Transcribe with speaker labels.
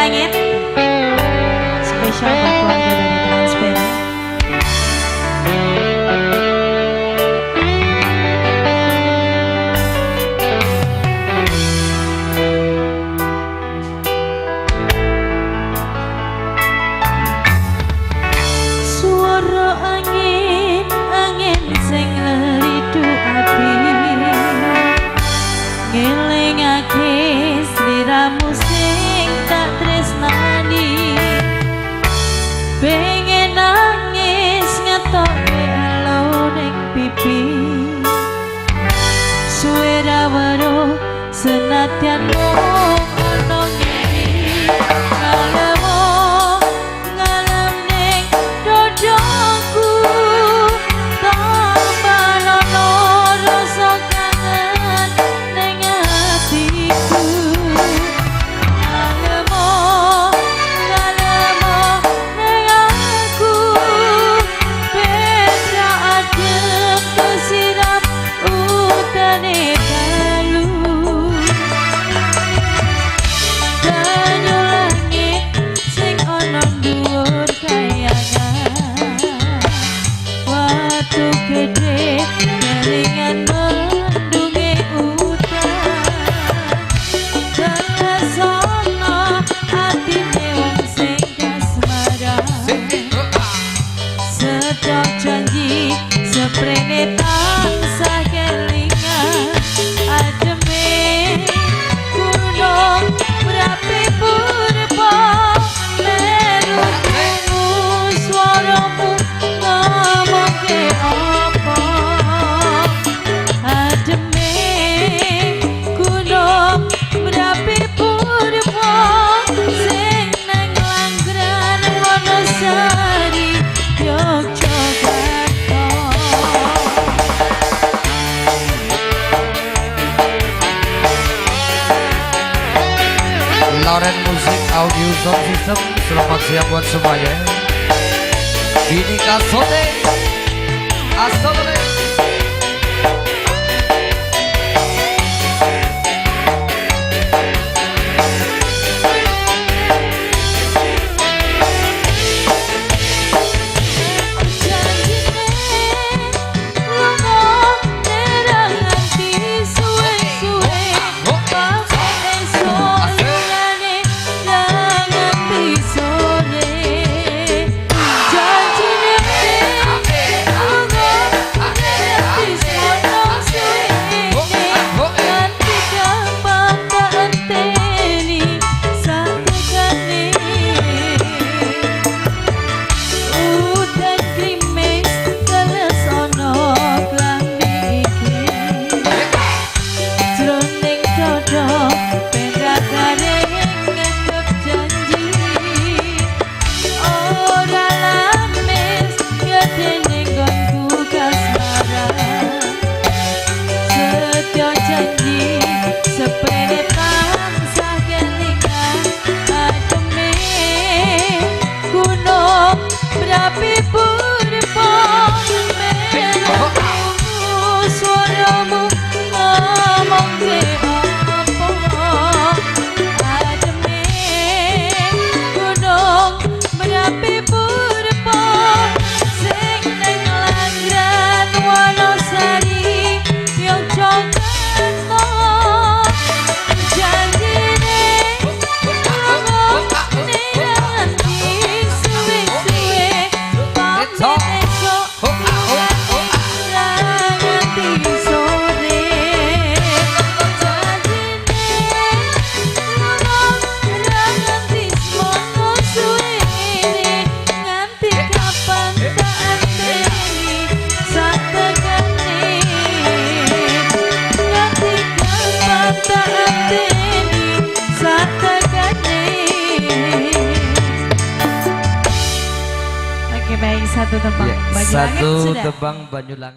Speaker 1: Langit spesial buat keluarga dari Transfer. Suara angin, angin sing leridu ati ngelingake sliramu sing tak tresnani. Pengen nangis ngetoke elo ning pipi, suwe ra weruh senadyan mung ono ngene. Ngalemo ngalem ning dodoku, tambah ono rasa kangen ning atiku. Ngalemo ngalemo ning aku, petra adem kesirap udane dalu. Banyu langit sing ana dhuwur kayangan, watu gede kelingan mendungi udan. Tersono atine wong sing kasmaran, sedok janji seprene tansah kelingan. Ademe gunung berapi purba, meru krungu swaramu ngomongke apa. Ademe gunung berapi purba, sing nang Langgran Wonosari Yogyakarta.
Speaker 2: Lauren Musik Audio Sound System, selamat siang buat semuanya. Ini Kasote Asole.
Speaker 1: Oke baik, satu tebang Banyulangi
Speaker 2: Satu
Speaker 1: sudah.
Speaker 2: tebang Banyulangi.